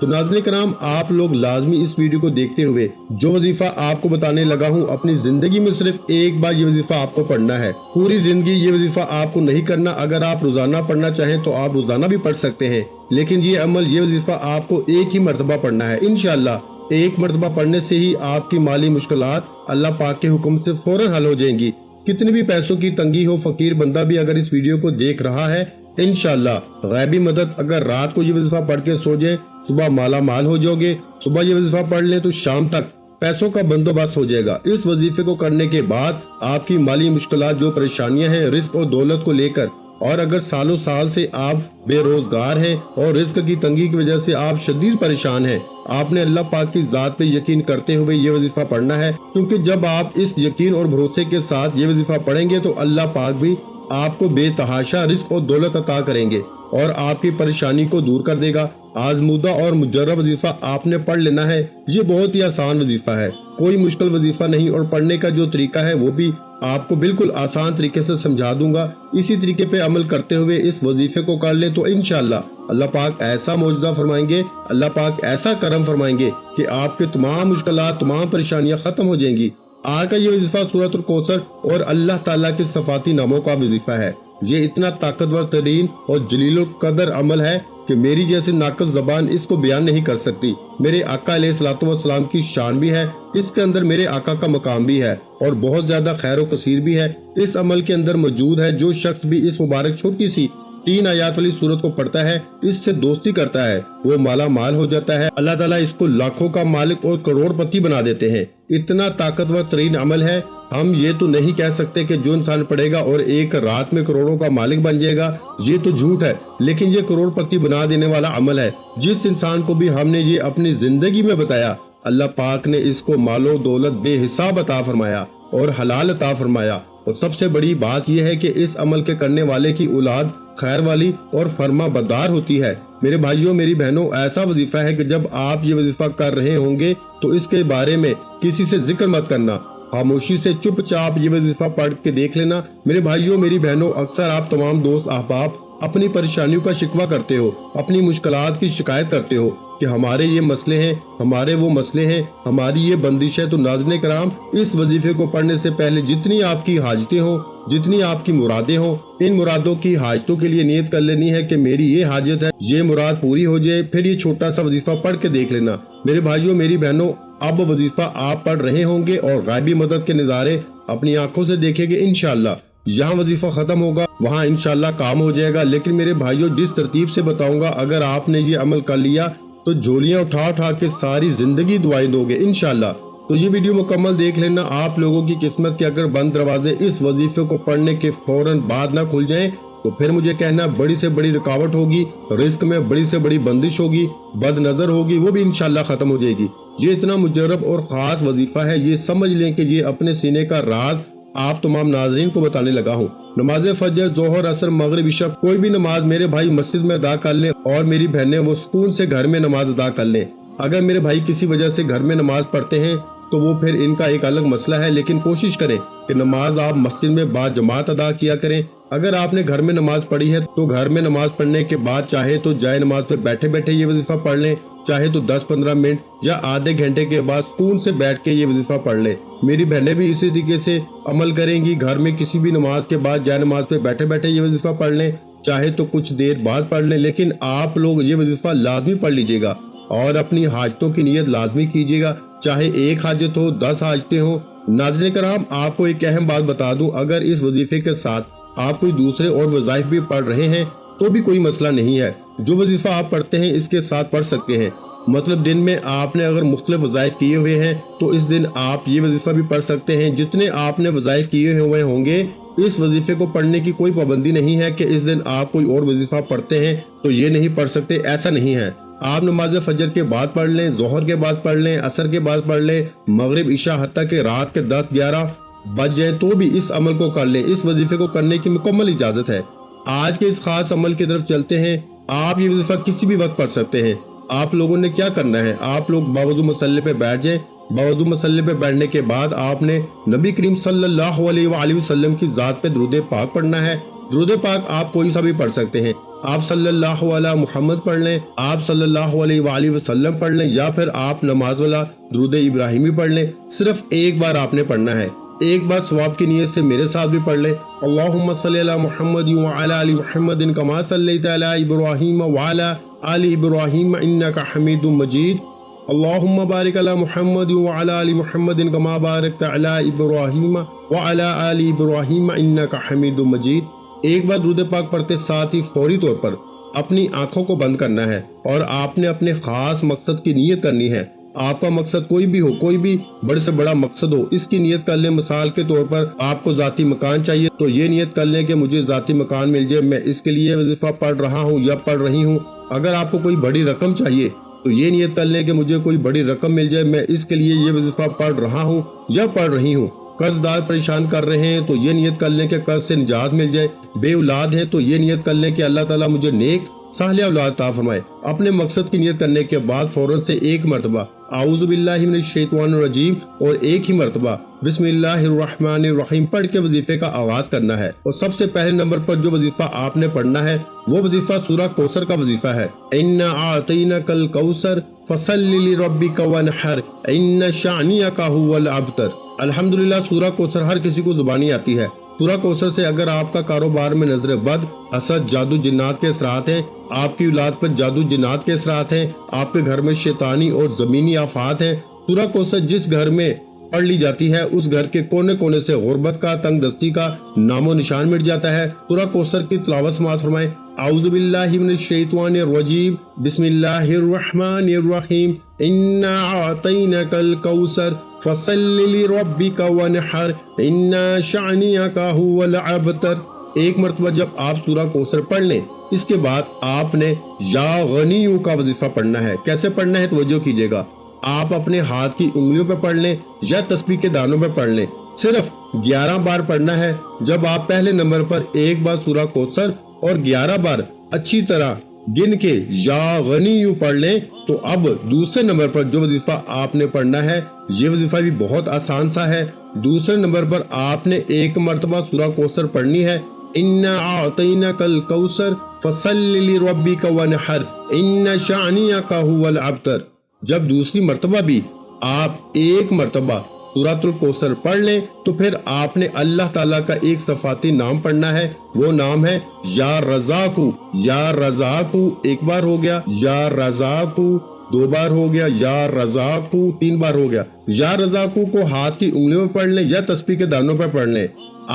تو ناظرین کرام آپ لوگ لازمی اس ویڈیو کو دیکھتے ہوئے جو وظیفہ آپ کو بتانے لگا ہوں اپنی زندگی میں صرف ایک بار یہ وظیفہ آپ کو پڑھنا ہے. پوری زندگی یہ وظیفہ آپ کو نہیں کرنا. اگر آپ روزانہ پڑھنا چاہیں تو آپ روزانہ بھی پڑھ سکتے ہیں، لیکن یہ عمل یہ وظیفہ آپ کو ایک ہی مرتبہ پڑھنا ہے. انشاءاللہ ایک مرتبہ پڑھنے سے ہی آپ کی مالی مشکلات اللہ پاک کے حکم سے فوراً حل ہو جائیں گی. کتنی بھی پیسوں کی تنگی ہو، فقیر بندہ بھی اگر اس ویڈیو کو دیکھ رہا ہے، انشاءاللہ غیبی مدد. اگر رات کو یہ وظیفہ پڑھ کے سو جائیں صبح مالا مال ہو جاؤ گے. صبح یہ وظیفہ پڑھ لیں تو شام تک پیسوں کا بندوبست ہو جائے گا. اس وظیفے کو کرنے کے بعد آپ کی مالی مشکلات، جو پریشانیاں ہیں رزق اور دولت کو لے کر، اور اگر سالوں سال سے آپ بے روزگار ہیں اور رزق کی تنگی کی وجہ سے آپ شدید پریشان ہیں، آپ نے اللہ پاک کی ذات پہ یقین کرتے ہوئے یہ وظیفہ پڑھنا ہے. کیونکہ جب آپ اس یقین اور بھروسے کے ساتھ یہ وظیفہ پڑھیں گے تو اللہ پاک بھی آپ کو بے تحاشا رزق اور دولت عطا کریں گے اور آپ کی پریشانی کو دور کر دے گا. آزمودہ اور مجرب وظیفہ آپ نے پڑھ لینا ہے. یہ بہت ہی آسان وظیفہ ہے، کوئی مشکل وظیفہ نہیں، اور پڑھنے کا جو طریقہ ہے وہ بھی آپ کو بالکل آسان طریقے سے سمجھا دوں گا. اسی طریقے پہ عمل کرتے ہوئے اس وظیفے کو کر لیں تو انشاءاللہ اللہ پاک ایسا معجزہ فرمائیں گے، اللہ پاک ایسا کرم فرمائیں گے کہ آپ کے تمام مشکلات، تمام پریشانیاں ختم ہو جائیں گی. آج کا یہ وظیفہ سورۃ الکوثر اور اللہ تعالیٰ کے صفاتی ناموں کا وظیفہ ہے. یہ اتنا طاقتور ترین اور جلیل القدر عمل ہے کہ میری جیسے ناقص زبان اس کو بیان نہیں کر سکتی. میرے آقا علیہ الصلوۃ والسلام کی شان بھی ہے، اس کے اندر میرے آقا کا مقام بھی ہے اور بہت زیادہ خیر و کثیر بھی ہے اس عمل کے اندر موجود ہے. جو شخص بھی اس مبارک چھوٹی سی 3 آیات والی سورت کو پڑھتا ہے، اس سے دوستی کرتا ہے، وہ مالا مال ہو جاتا ہے. اللہ تعالیٰ اس کو لاکھوں کا مالک اور کروڑ پتی بنا دیتے ہیں. اتنا طاقتور ترین عمل ہے. ہم یہ تو نہیں کہہ سکتے کہ جو انسان پڑھے گا اور ایک رات میں کروڑوں کا مالک بن جائے گا، یہ تو جھوٹ ہے، لیکن یہ کروڑ پتی بنا دینے والا عمل ہے. جس انسان کو بھی ہم نے یہ اپنی زندگی میں بتایا، اللہ پاک نے اس کو مال و دولت بے حساب عطا فرمایا اور حلال عطا فرمایا. اور سب سے بڑی بات یہ ہے کہ اس عمل کے کرنے والے کی اولاد خیر والی اور فرما بردار ہوتی ہے. میرے بھائیوں، میری بہنوں، ایسا وظیفہ ہے کہ جب آپ یہ وظیفہ کر رہے ہوں گے تو اس کے بارے میں کسی سے ذکر مت کرنا، خاموشی سے چپ چاپ یہ وظیفہ پڑھ کے دیکھ لینا. میرے بھائیوں، میری بہنوں، اکثر آپ تمام دوست احباب اپنی پریشانیوں کا شکوہ کرتے ہو، اپنی مشکلات کی شکایت کرتے ہو کہ ہمارے یہ مسئلے ہیں، ہمارے وہ مسئلے ہیں، ہماری یہ بندش ہے. تو ناظرین کرام، اس وظیفے کو پڑھنے سے پہلے جتنی آپ کی حاجتیں ہوں، جتنی آپ کی مرادیں ہوں، ان مرادوں کی حاجتوں کے لیے نیت کر لینی ہے کہ میری یہ حاجت ہے، یہ مراد پوری ہو جائے. پھر یہ چھوٹا سا وظیفہ پڑھ کے دیکھ لینا. میرے بھائیوں، میری بہنوں، اب وظیفہ آپ پڑھ رہے ہوں گے اور غیبی مدد کے نظارے اپنی آنکھوں سے دیکھیں گے. انشاءاللہ جہاں وظیفہ ختم ہوگا وہاں انشاءاللہ کام ہو جائے گا. لیکن میرے بھائیوں، جس ترتیب سے بتاؤں گا، اگر آپ نے یہ عمل کر لیا تو جھولیاں اٹھا اٹھا کے ساری زندگی دعائیں دو گے انشاءاللہ. تو یہ ویڈیو مکمل دیکھ لینا. آپ لوگوں کی قسمت کے اگر بند دروازے اس وظیفے کو پڑھنے کے فوراً بعد نہ کھل جائیں تو پھر مجھے کہنا بڑی سے بڑی رکاوٹ ہوگی، رزق میں بڑی سے بڑی بندش ہوگی، بد نظر ہوگی، وہ بھی انشاءاللہ ختم ہو جائے گی. یہ اتنا مجرب اور خاص وظیفہ ہے، یہ سمجھ لیں کہ یہ اپنے سینے کا راز آپ تمام ناظرین کو بتانے لگا ہوں. نماز فجر، ظہر، عصر، مغرب، عشاء، کوئی بھی نماز میرے بھائی مسجد میں ادا کر لیں اور میری بہنیں وہ سکون سے گھر میں نماز ادا کر لیں. اگر میرے بھائی کسی وجہ سے گھر میں نماز پڑھتے ہیں تو وہ پھر ان کا ایک الگ مسئلہ ہے، لیکن کوشش کریں کہ نماز آپ مسجد میں با جماعت ادا کیا کریں. اگر آپ نے گھر میں نماز پڑھی ہے تو گھر میں نماز پڑھنے کے بعد چاہے تو جائے نماز پہ بیٹھے بیٹھے یہ وظیفہ پڑھ لیں، چاہے تو 10-15 منٹ یا آدھے گھنٹے کے بعد سکون سے بیٹھ کے یہ وظیفہ پڑھ لیں. میری بہنیں بھی اسی طریقے سے عمل کریں گی. گھر میں کسی بھی نماز کے بعد جائے نماز پہ بیٹھے بیٹھے یہ وظیفہ پڑھ لیں، چاہے تو کچھ دیر بعد پڑھ لیں، لیکن آپ لوگ یہ وظیفہ لازمی پڑھ لیجئے گا اور اپنی حاجتوں کی نیت لازمی کیجئے گا، چاہے ایک حاجت ہو، 10 حاجتیں ہوں. ناظرین کرام، آپ کو ایک اہم بات بتا دوں، اگر اس وظیفے کے ساتھ آپ کوئی دوسرے اور وظائف بھی پڑھ رہے ہیں تو بھی کوئی مسئلہ نہیں ہے. جو وظیفہ آپ پڑھتے ہیں اس کے ساتھ پڑھ سکتے ہیں. مطلب دن میں آپ نے اگر مختلف وظائف کیے ہوئے ہیں تو اس دن آپ یہ وظیفہ بھی پڑھ سکتے ہیں. جتنے آپ نے وظائف کیے ہوئے ہوں گے اس وظیفے کو پڑھنے کی کوئی پابندی نہیں ہے کہ اس دن آپ کوئی اور وظیفہ پڑھتے ہیں تو یہ نہیں پڑھ سکتے، ایسا نہیں ہے. آپ نماز فجر کے بعد پڑھ لیں، ظہر کے بعد پڑھ لیں، عصر کے بعد پڑھ لیں، مغرب، عشاء، حتیٰ کہ رات کے 10-11 بج جائیں تو بھی اس عمل کو کر لیں. اس وظیفے کو کرنے کی مکمل اجازت ہے. آج کے اس خاص عمل کی طرف چلتے ہیں. آپ یہ وظیفہ کسی بھی وقت پڑھ سکتے ہیں. آپ لوگوں نے کیا کرنا ہے، آپ لوگ باوضو مصلی پہ بیٹھ جائیں. باوضو مصلی پہ بیٹھنے کے بعد آپ نے نبی کریم صلی اللہ علیہ وآلہ وسلم کی ذات پہ درود پاک پڑھنا ہے. درود پاک آپ کوئی سا بھی پڑھ سکتے ہیں، آپ صلی اللہ علیہ محمد پڑھ لیں، آپ صلی اللہ علیہ وآلہ وسلم پڑھ لیں، یا پھر آپ نماز والا درود ابراہیمی پڑھ لیں۔ صرف ایک بار آپ نے پڑھنا ہے، ایک بار ثواب کی نیت سے میرے ساتھ بھی پڑھ لیں۔ اللہم صلی علی محمد وعلی آل محمد کما صلیت علی ابراہیم وعلی آل ابراہیم انک حمید مجید، اللہم بارک علی محمد وعلی آل محمد کما بارکت علی ابراہیم وعلی آل ابراہیم انک حمید مجید۔ ایک بار درود پاک پڑھتے ساتھ ہی فوری طور پر اپنی آنکھوں کو بند کرنا ہے اور آپ نے اپنے خاص مقصد کی نیت کرنی ہے۔ آپ کا مقصد کوئی بھی ہو، کوئی بھی بڑے سے بڑا مقصد ہو، اس کی نیت کر لیں۔ مثال کے طور پر آپ کو ذاتی مکان چاہیے تو یہ نیت کر لیں کہ مجھے ذاتی مکان مل جائے، میں اس کے لیے وظیفہ پڑھ رہا ہوں یا پڑھ رہی ہوں۔ اگر آپ کو کوئی بڑی رقم چاہیے تو یہ نیت کر لیں کہ مجھے کوئی بڑی رقم مل جائے، میں اس کے لیے یہ وظیفہ پڑھ رہا ہوں یا پڑھ رہی ہوں۔ قرض دار پریشان کر رہے ہیں تو یہ نیت کر لیں کہ قرض سے نجات مل جائے۔ بے اولاد ہیں تو یہ نیت کر لیں کہ اللہ تعالیٰ مجھے نیک صالح اولاد عطا فرمائے۔ اپنے مقصد کی نیت کرنے کے بعد فوراً سے ایک مرتبہ اعوذ باللہ من الشیطان الرجیم اور ایک ہی مرتبہ بسم اللہ الرحمن الرحیم پڑھ کے وظیفے کا آغاز کرنا ہے۔ اور سب سے پہلے نمبر پر جو وظیفہ آپ نے پڑھنا ہے وہ وظیفہ سورہ کوثر کا وظیفہ ہے۔ اِنَّا أَعْطَيْنَاكَ الْكَوْثَرَ فَصَلِّ لِرَبِّكَ وَانْحَرْ إِنَّ شَانِئَكَ هُوَ الْأَبْتَرُ۔ الحمدللہ سورہ کوثر ہر کسی کو زبانی آتی ہے۔ سورہ کوثر سے اگر آپ کا کاروبار میں نظر بد، حسد، جادو جنات کے اثرات ہیں، آپ کی اولاد پر جادو جنات کے اثرات ہیں، آپ کے گھر میں شیطانی اور زمینی آفات ہیں، سورہ کوثر جس گھر میں پڑھ لی جاتی ہے اس گھر کے کونے کونے سے غربت کا، تنگ دستی کا نام و نشان مٹ جاتا ہے۔ سورہ کوثر کی تلاوت سماعت فرمائیں۔ اعوذ باللہ من الشیطان الرجیم بسم اللہ الرحمن الرحیم انا اعطیناک الکوثر فصل لربک وانحر ان شانئک ھو الابتر۔ ایک مرتبہ جب آپ سورہ کوثر پڑھ لیں اس کے بعد آپ نے یا غنیوں کا وظیفہ پڑھنا ہے۔ کیسے پڑھنا ہے توجہ کیجیے گا، آپ اپنے ہاتھ کی انگلیوں پہ پڑھ لیں یا تسبیح کے دانوں پہ پڑھ لیں، صرف 11 بار پڑھنا ہے۔ جب آپ پہلے نمبر پر ایک بار سورہ کوثر اور 11 بار اچھی طرح گن کے یا غنیوں پڑھ لیں تو اب دوسرے نمبر پر جو وظیفہ آپ نے پڑھنا ہے یہ وظیفہ بھی بہت آسان سا ہے۔ دوسرے نمبر پر آپ نے ایک مرتبہ سورہ کوثر پڑھنی ہے، اِنَّا أَعْطَيْنَاكَ الْكَوْثَرَ فَصَلِّ لِرَبِّكَ وَانْحَرْ إِنَّ شَانِئَكَ هُوَ الْأَبْتَرُ۔ جب دوسری مرتبہ بھی آپ ایک مرتبہ سورۃ الکوثر پڑھ لیں تو پھر آپ نے اللہ تعالیٰ کا ایک صفاتی نام پڑھنا ہے، وہ نام ہے یا رزاقو۔ یا رزاقو ایک بار ہو گیا، یا رزاقو 2 بار ہو گیا، یا رزاقو 3 بار ہو گیا۔ یا رزاقو کو ہاتھ کی انگلیوں میں پڑھ لیں یا تسبیح کے دانوں پہ پڑھ لیں۔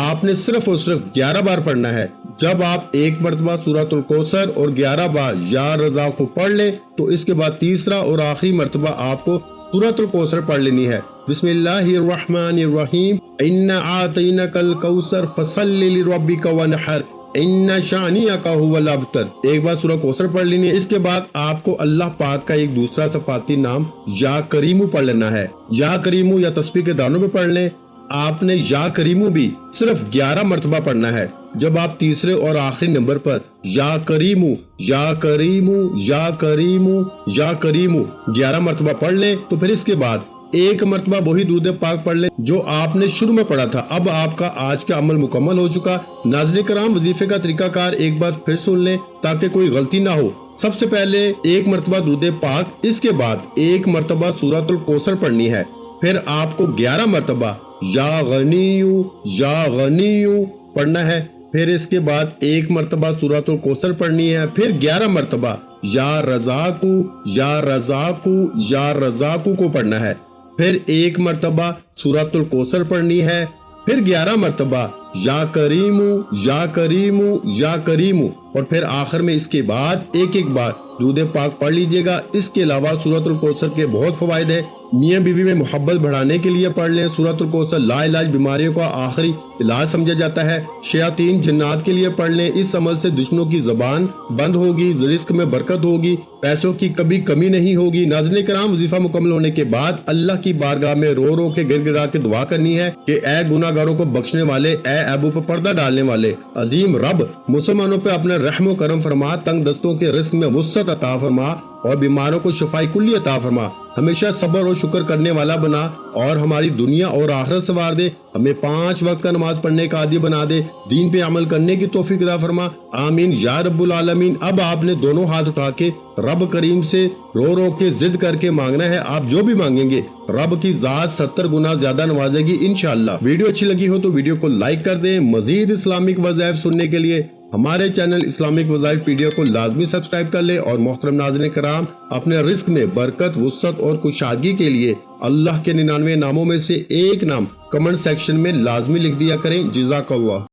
آپ نے صرف اور صرف 11 بار پڑھنا ہے۔ جب آپ ایک مرتبہ سورۃ الکوثر اور 11 بار یا رزاقو پڑھ لیں تو اس کے بعد تیسرا اور آخری مرتبہ آپ کو سورۃ الکوثر پڑھ لینی ہے۔ بسم اللہ الرحمن الرحیم انا اعطیناک الکوثر فصل لربک وانحر ان شانئک ھو الابتر۔ ایک بار سورہ کوثر پڑھ لینی ہے۔ اس کے بعد آپ کو اللہ پاک کا ایک دوسرا صفاتی نام یا کریمو پڑھ لینا ہے۔ یا کریمو یا تسبیح کے دانوں پہ پڑھ لیں۔ آپ نے یا کریمو بھی صرف 11 مرتبہ پڑھنا ہے۔ جب آپ تیسرے اور آخری نمبر پر یا کریمو یا کریمو یا کریمو یا کریمو 11 مرتبہ پڑھ لیں تو پھر اس کے بعد ایک مرتبہ وہی درود پاک پڑھ لیں جو آپ نے شروع میں پڑھا تھا۔ اب آپ کا آج کا عمل مکمل ہو چکا۔ ناظرین کرام، وظیفے کا طریقہ کار ایک بار پھر سن لیں تاکہ کوئی غلطی نہ ہو۔ سب سے پہلے ایک مرتبہ درود پاک، اس کے بعد ایک مرتبہ سورۃ الکوثر پڑھنی ہے، پھر آپ کو 11 مرتبہ یا غنیو پڑھنا ہے، پھر اس کے بعد ایک مرتبہ سورۃ الکوثر پڑھنی ہے، پھر 11 مرتبہ یا رزاقو کو پڑھنا ہے، پھر ایک مرتبہ سورۃ الکوثر پڑھنی ہے، پھر 11 مرتبہ یا کریمو اور پھر آخر میں اس کے بعد ایک بار درود پاک پڑھ لیجئے گا۔ اس کے علاوہ سورۃ الکوثر کے بہت فوائد ہیں۔ میاں بیوی میں محبت بڑھانے کے لیے پڑھ لیں۔ سورۃ الکوثر لا علاج بیماریوں کا آخری علاج سمجھا جاتا ہے۔ شیاطین جنات کے لیے پڑھ لیں، اس عمل سے دشمنوں کی زبان بند ہوگی، رزق میں برکت ہوگی، پیسوں کی کبھی کمی نہیں ہوگی۔ ناظرین کرام، وظیفہ مکمل ہونے کے بعد اللہ کی بارگاہ میں رو رو کے گر گرا کے دعا کرنی ہے کہ اے گناہ گاروں کو بخشنے والے، اے عیبوں پر پردہ ڈالنے والے عظیم رب، مسلمانوں پہ اپنا رحم و کرم فرما، تنگ دستوں کے رزق میں وسعت عطا فرما، اور بیماروں کو شفاء کلی عطا فرما، ہمیشہ صبر اور شکر کرنے والا بنا اور ہماری دنیا اور آخرت سنوار دے، ہمیں 5 وقت کا نماز پڑھنے کا عادی بنا دے، دین پہ عمل کرنے کی توفیق عطا فرما، آمین یا رب العالمین۔ اب آپ نے دونوں ہاتھ اٹھا کے رب کریم سے رو رو کے ضد کر کے مانگنا ہے، آپ جو بھی مانگیں گے رب کی ذات 70 گنا زیادہ نوازے گی انشاءاللہ۔ ویڈیو اچھی لگی ہو تو ویڈیو کو لائک کر دیں، مزید اسلامک وظائف سننے کے لیے ہمارے چینل اسلامک وظائف ویڈیو کو لازمی سبسکرائب کر لیں، اور محترم ناظرین کرام اپنے رزق میں برکت، وسعت اور کشادگی کے لیے اللہ کے 99 ناموں میں سے ایک نام کمنٹ سیکشن میں لازمی لکھ دیا کریں۔ جزاک اللہ۔